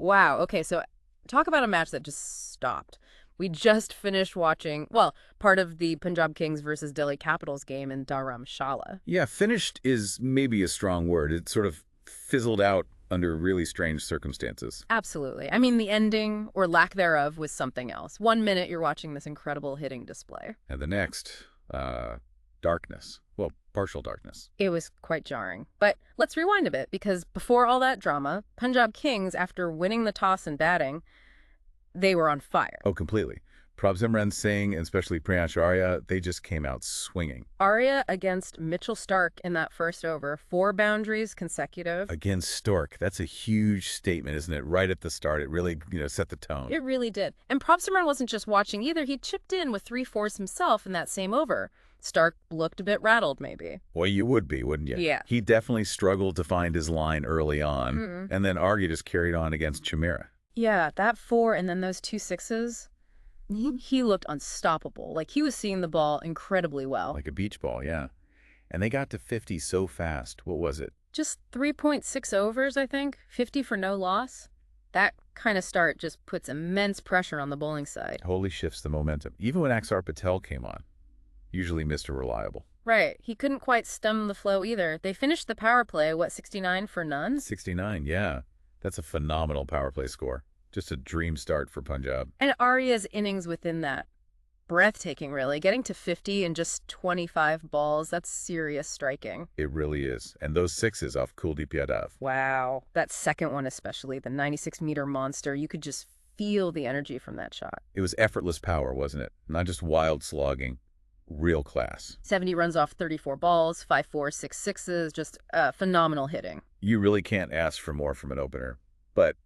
Wow. Okay, so talk about a match that just stopped. We just finished watching, well, part of the Punjab Kings versus Delhi Capitals game in Dharamsala. Yeah, finished is maybe a strong word. It sort of fizzled out under really strange circumstances. Absolutely. I mean, the ending, or lack thereof, was something else. 1 minute, you're watching this incredible hitting display. And the next, darkness. Well, partial darkness. It was quite jarring. But let's rewind a bit, because before all that drama, Punjab Kings, after winning the toss and batting, they were on fire. Oh, completely. Prabhsimran Singh, and especially Priyansh Arya, they just came out swinging. Arya against Mitchell Stark in that first over, 4 boundaries consecutive. Against Stork, that's a huge statement, isn't it? Right at the start, it really, set the tone. It really did. And Prabhsimran wasn't just watching either. He chipped in with 3-4s himself in that same over. Stark looked a bit rattled, maybe. Well, you would be, wouldn't you? Yeah. He definitely struggled to find his line early on, and then Arya just carried on against Chimera. Yeah, that 4 and then those 2 6s. He looked unstoppable. Like he was seeing the ball incredibly well. Like a beach ball, yeah. And they got to 50 so fast. What was it? Just 3.6 overs, I think. 50 for no loss. That kind of start just puts immense pressure on the bowling side. Totally shifts the momentum. Even when Axar Patel came on. Usually Mr. Reliable. Right. He couldn't quite stem the flow either. They finished the power play, 69 for none? 69, yeah. That's a phenomenal power play score. Just a dream start for Punjab. And Arya's innings within that. Breathtaking, really. Getting to 50 in just 25 balls, that's serious striking. It really is. And those 6s off Kuldeep Yadav. Wow. That second one especially, the 96-meter monster, you could just feel the energy from that shot. It was effortless power, wasn't it? Not just wild slogging. Real class. 70 runs off 34 balls, 5-4, 6-6s, just phenomenal hitting. You really can't ask for more from an opener. But,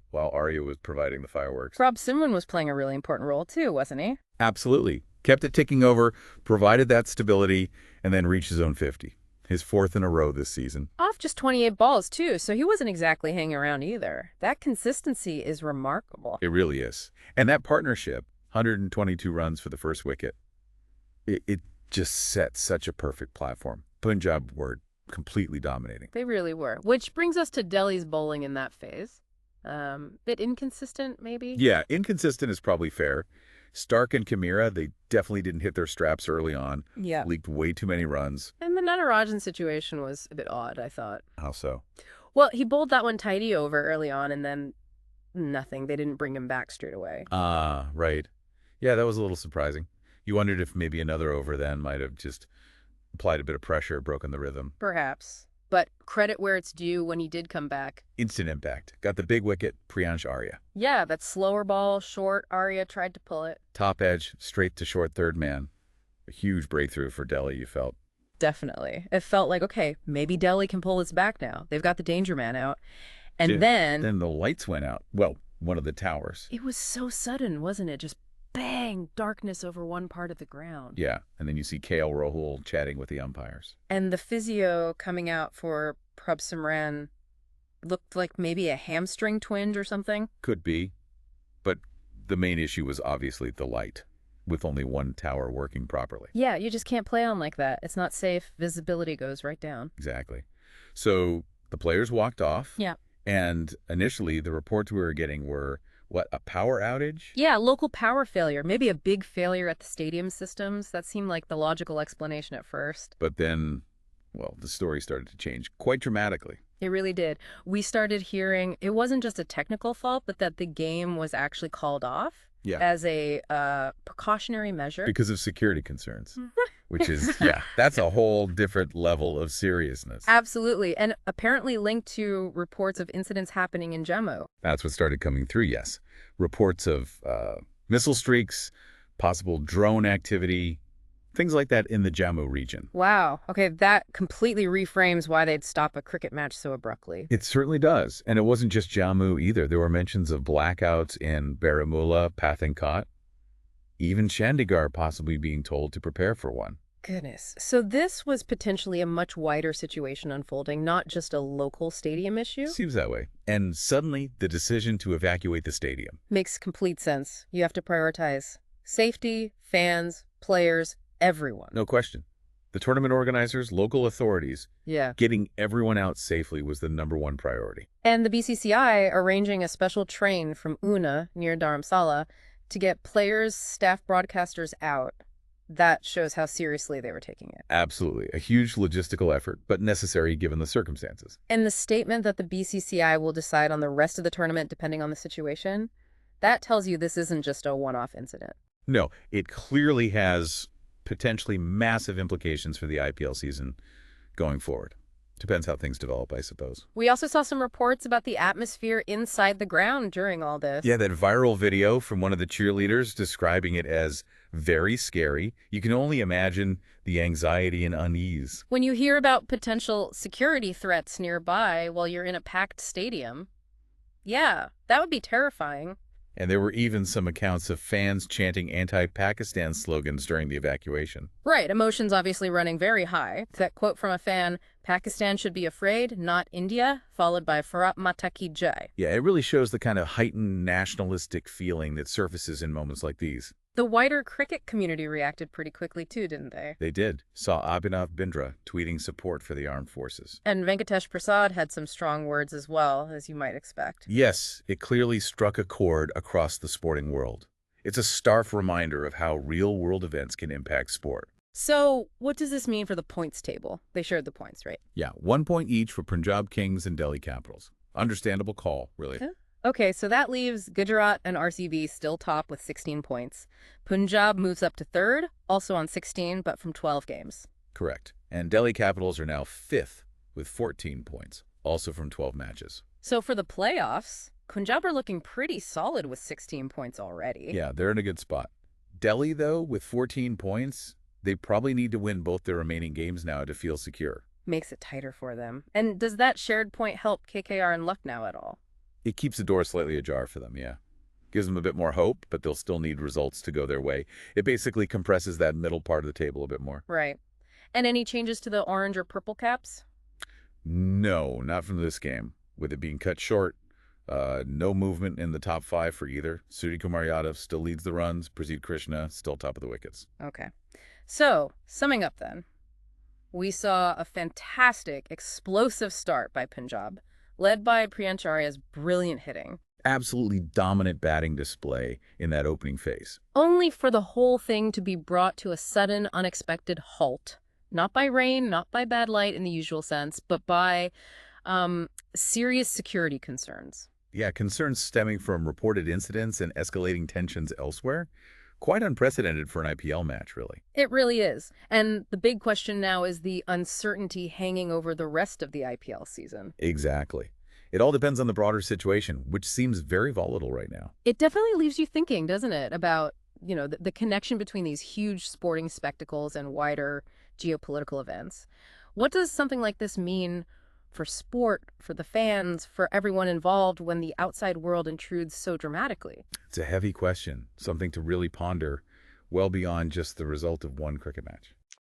while Arya was providing the fireworks. Prabhsimran was playing a really important role too, wasn't he? Absolutely. Kept it ticking over, provided that stability, and then reached his own 50. His 4th in a row this season. Off just 28 balls too, so he wasn't exactly hanging around either. That consistency is remarkable. It really is. And that partnership, 122 runs for the first wicket, it just set such a perfect platform. Punjab were completely dominating. They really were. Which brings us to Delhi's bowling in that phase. Bit inconsistent, maybe? Yeah, inconsistent is probably fair. Stark and Chimera, they definitely didn't hit their straps early on. Yeah. Leaked way too many runs. And the Natarajan situation was a bit odd, I thought. How so? Well, he bowled that one tidy over early on, and then nothing. They didn't bring him back straight away. Ah, right. Yeah, that was a little surprising. You wondered if maybe another over then might have just applied a bit of pressure, broken the rhythm. Perhaps. But credit where it's due when he did come back. Instant impact. Got the big wicket, Priyansh Arya. Yeah, that slower ball, short, Arya tried to pull it. Top edge, straight to short third man. A huge breakthrough for Delhi, you felt. Definitely. It felt like, okay, maybe Delhi can pull this back now. They've got the danger man out. And then the lights went out. Well, one of the towers. It was so sudden, wasn't it? Just bang, darkness over one part of the ground. Yeah, and then you see KL Rahul chatting with the umpires. And the physio coming out for Prabhsimran looked like maybe a hamstring twinge or something. Could be, but the main issue was obviously the light, with only one tower working properly. Yeah, you just can't play on like that. It's not safe. Visibility goes right down. Exactly. So the players walked off. Yeah. And initially, the reports we were getting were, a power outage? Yeah, local power failure. Maybe a big failure at the stadium systems. That seemed like the logical explanation at first. But then, the story started to change quite dramatically. It really did. We started hearing it wasn't just a technical fault, but that the game was actually called off as a precautionary measure. Because of security concerns. Which is, that's a whole different level of seriousness. Absolutely. And apparently linked to reports of incidents happening in Jammu. That's what started coming through, yes. Reports of missile streaks, possible drone activity, things like that in the Jammu region. Wow. Okay, that completely reframes why they'd stop a cricket match so abruptly. It certainly does. And it wasn't just Jammu either. There were mentions of blackouts in Baramulla, Pathankot, even Chandigarh possibly being told to prepare for one. Goodness. So this was potentially a much wider situation unfolding, not just a local stadium issue? Seems that way. And suddenly, the decision to evacuate the stadium. Makes complete sense. You have to prioritize safety, fans, players, everyone. No question. The tournament organizers, local authorities, Yeah. getting everyone out safely was the #1 priority. And the BCCI arranging a special train from Una, near Dharamsala, to get players, staff broadcasters out. That shows how seriously they were taking it. Absolutely. A huge logistical effort, but necessary given the circumstances. And the statement that the BCCI will decide on the rest of the tournament depending on the situation, that tells you this isn't just a one-off incident. No, it clearly has potentially massive implications for the IPL season going forward. Depends how things develop, I suppose. We also saw some reports about the atmosphere inside the ground during all this. Yeah, that viral video from one of the cheerleaders describing it as very scary. You can only imagine the anxiety and unease. When you hear about potential security threats nearby while you're in a packed stadium, yeah, that would be terrifying. And there were even some accounts of fans chanting anti-Pakistan slogans during the evacuation. Right, emotions obviously running very high. That quote from a fan, "Pakistan should be afraid, not India," followed by "Bharat Mata Ki Jai." Yeah, it really shows the kind of heightened nationalistic feeling that surfaces in moments like these. The wider cricket community reacted pretty quickly too, didn't they? They did. Saw Abhinav Bindra tweeting support for the armed forces. And Venkatesh Prasad had some strong words as well, as you might expect. Yes, it clearly struck a chord across the sporting world. It's a stark reminder of how real-world events can impact sport. So, what does this mean for the points table? They shared the points, right? Yeah, 1 point each for Punjab Kings and Delhi Capitals. Understandable call, really. Yeah. Okay, so that leaves Gujarat and RCB still top with 16 points. Punjab moves up to third, also on 16, but from 12 games. Correct. And Delhi Capitals are now 5th with 14 points, also from 12 matches. So for the playoffs, Punjab are looking pretty solid with 16 points already. Yeah, they're in a good spot. Delhi, though, with 14 points, they probably need to win both their remaining games now to feel secure. Makes it tighter for them. And does that shared point help KKR and Lucknow at all? It keeps the door slightly ajar for them, yeah. Gives them a bit more hope, but they'll still need results to go their way. It basically compresses that middle part of the table a bit more. Right. And any changes to the orange or purple caps? No, not from this game. With it being cut short, no movement in the top 5 for either. Surya Kumar Yadav still leads the runs. Prasidh Krishna still top of the wickets. Okay. So, summing up then, we saw a fantastic, explosive start by Punjab, led by Priyansh Arya's brilliant hitting. Absolutely dominant batting display in that opening phase. Only for the whole thing to be brought to a sudden, unexpected halt. Not by rain, not by bad light in the usual sense, but by serious security concerns. Yeah, concerns stemming from reported incidents and escalating tensions elsewhere. Quite unprecedented for an IPL match, really. It really is. And the big question now is the uncertainty hanging over the rest of the IPL season. Exactly. It all depends on the broader situation, which seems very volatile right now. It definitely leaves you thinking, doesn't it, about, the connection between these huge sporting spectacles and wider geopolitical events. What does something like this mean for sport, for the fans, for everyone involved when the outside world intrudes so dramatically? It's a heavy question, something to really ponder well beyond just the result of one cricket match.